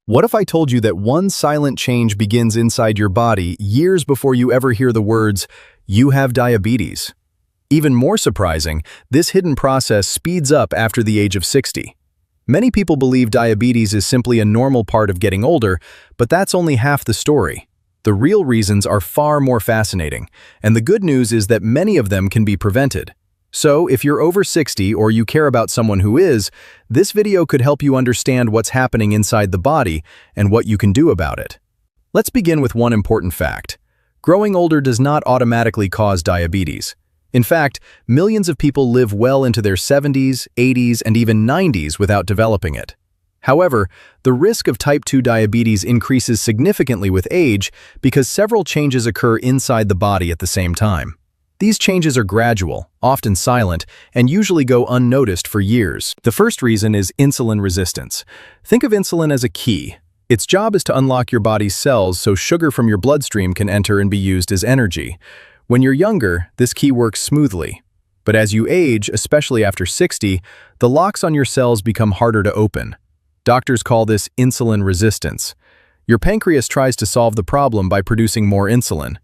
What if I told you that one silent change begins inside your body years before you ever hear the words, "You have diabetes"? Even more surprising, this hidden process speeds up after the age of 60. Many people believe diabetes is simply a normal part of getting older, but that's only half the story. The real reasons are far more fascinating, and the good news is that many of them can be prevented. So, if you're over 60 or you care about someone who is, this video could help you understand what's happening inside the body and what you can do about it. Let's begin with one important fact. Growing older does not automatically cause diabetes. In fact, millions of people live well into their 70s, 80s, and even 90s without developing it. However, the risk of type 2 diabetes increases significantly with age because several changes occur inside the body at the same time. These changes are gradual, often silent, and usually go unnoticed for years. The first reason is insulin resistance. Think of insulin as a key. Its job is to unlock your body's cells so sugar from your bloodstream can enter and be used as energy. When you're younger, this key works smoothly. But as you age, especially after 60, the locks on your cells become harder to open. Doctors call this insulin resistance. Your pancreas tries to solve the problem by producing more insulin.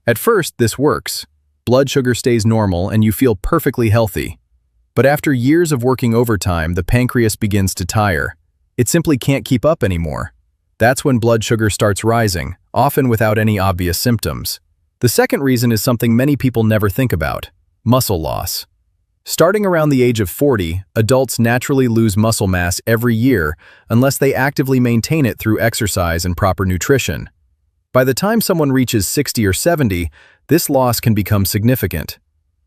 At first, this works. Blood sugar stays normal and you feel perfectly healthy. But after years of working overtime, the pancreas begins to tire. It simply can't keep up anymore. That's when blood sugar starts rising, often without any obvious symptoms. The second reason is something many people never think about: muscle loss. Starting around the age of 40, adults naturally lose muscle mass every year unless they actively maintain it through exercise and proper nutrition. By the time someone reaches 60 or 70, this loss can become significant.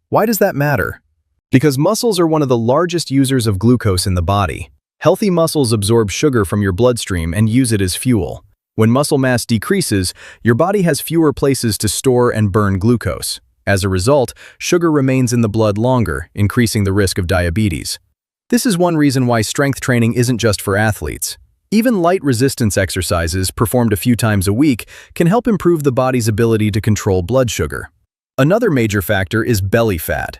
Why does that matter? Because muscles are one of the largest users of glucose in the body. Healthy muscles absorb sugar from your bloodstream and use it as fuel. When muscle mass decreases, your body has fewer places to store and burn glucose. As a result, sugar remains in the blood longer, increasing the risk of diabetes. This is one reason why strength training isn't just for athletes. Even light resistance exercises, performed a few times a week, can help improve the body's ability to control blood sugar. Another major factor is belly fat.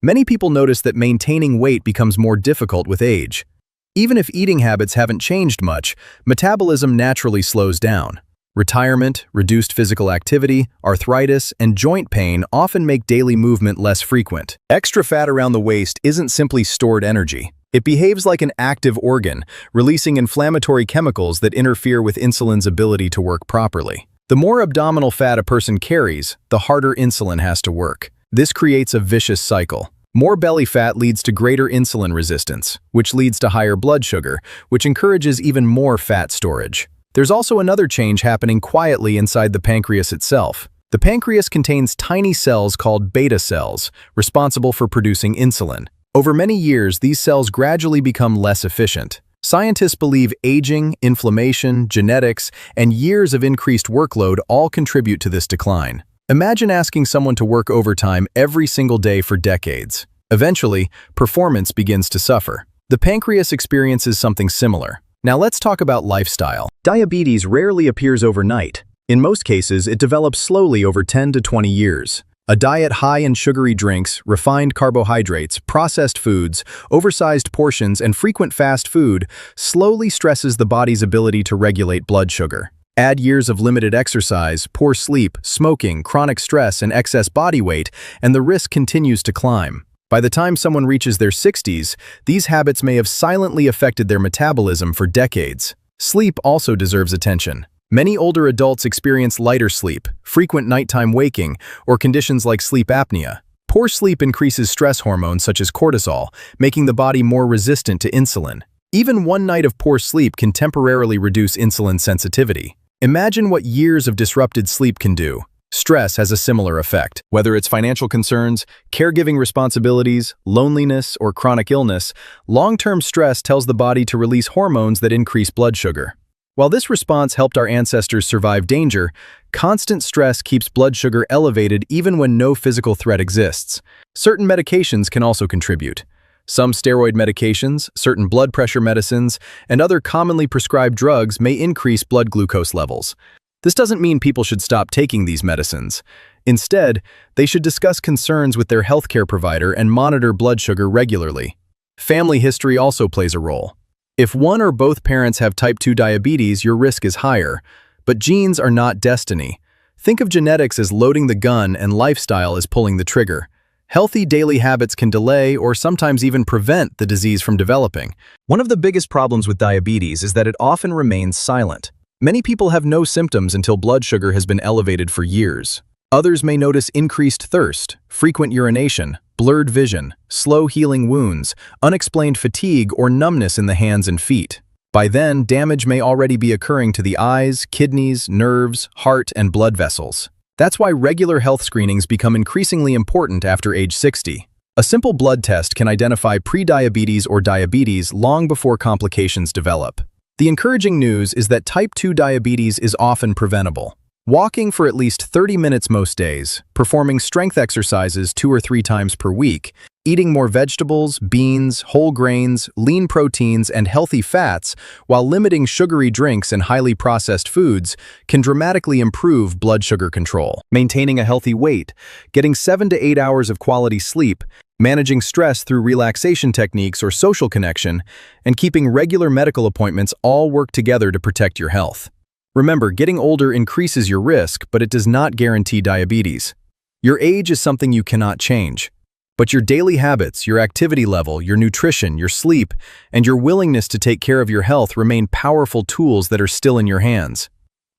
Many people notice that maintaining weight becomes more difficult with age. Even if eating habits haven't changed much, metabolism naturally slows down. Retirement, reduced physical activity, arthritis, and joint pain often make daily movement less frequent. Extra fat around the waist isn't simply stored energy. It behaves like an active organ, releasing inflammatory chemicals that interfere with insulin's ability to work properly. The more abdominal fat a person carries, the harder insulin has to work. This creates a vicious cycle. More belly fat leads to greater insulin resistance, which leads to higher blood sugar, which encourages even more fat storage. There's also another change happening quietly inside the pancreas itself. The pancreas contains tiny cells called beta cells, responsible for producing insulin. Over many years, these cells gradually become less efficient. Scientists believe aging, inflammation, genetics, and years of increased workload all contribute to this decline. Imagine asking someone to work overtime every single day for decades. Eventually, performance begins to suffer. The pancreas experiences something similar. Now let's talk about lifestyle. Diabetes rarely appears overnight. In most cases, it develops slowly over 10 to 20 years. A diet high in sugary drinks, refined carbohydrates, processed foods, oversized portions, and frequent fast food slowly stresses the body's ability to regulate blood sugar. Add years of limited exercise, poor sleep, smoking, chronic stress, and excess body weight, and the risk continues to climb. By the time someone reaches their 60s, these habits may have silently affected their metabolism for decades. Sleep also deserves attention. Many older adults experience lighter sleep, frequent nighttime waking, or conditions like sleep apnea. Poor sleep increases stress hormones such as cortisol, making the body more resistant to insulin. Even one night of poor sleep can temporarily reduce insulin sensitivity. Imagine what years of disrupted sleep can do. Stress has a similar effect. Whether it's financial concerns, caregiving responsibilities, loneliness, or chronic illness, long-term stress tells the body to release hormones that increase blood sugar. While this response helped our ancestors survive danger, constant stress keeps blood sugar elevated even when no physical threat exists. Certain medications can also contribute. Some steroid medications, certain blood pressure medicines, and other commonly prescribed drugs may increase blood glucose levels. This doesn't mean people should stop taking these medicines. Instead, they should discuss concerns with their healthcare provider and monitor blood sugar regularly. Family history also plays a role. If one or both parents have type 2 diabetes, your risk is higher. But genes are not destiny. Think of genetics as loading the gun and lifestyle as pulling the trigger. Healthy daily habits can delay or sometimes even prevent the disease from developing. One of the biggest problems with diabetes is that it often remains silent. Many people have no symptoms until blood sugar has been elevated for years. Others may notice increased thirst, frequent urination, blurred vision, slow healing wounds, unexplained fatigue, or numbness in the hands and feet. By then, damage may already be occurring to the eyes, kidneys, nerves, heart, and blood vessels. That's why regular health screenings become increasingly important after age 60. A simple blood test can identify prediabetes or diabetes long before complications develop. The encouraging news is that type 2 diabetes is often preventable. Walking for at least 30 minutes most days, performing strength exercises 2 or 3 times per week, eating more vegetables, beans, whole grains, lean proteins, and healthy fats, while limiting sugary drinks and highly processed foods, can dramatically improve blood sugar control. Maintaining a healthy weight, getting 7 to 8 hours of quality sleep, managing stress through relaxation techniques or social connection, and keeping regular medical appointments all work together to protect your health. Remember, getting older increases your risk, but it does not guarantee diabetes. Your age is something you cannot change. But your daily habits, your activity level, your nutrition, your sleep, and your willingness to take care of your health remain powerful tools that are still in your hands.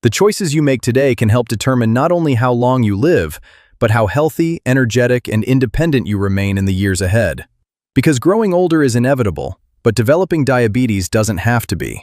The choices you make today can help determine not only how long you live, but how healthy, energetic, and independent you remain in the years ahead. Because growing older is inevitable, but developing diabetes doesn't have to be.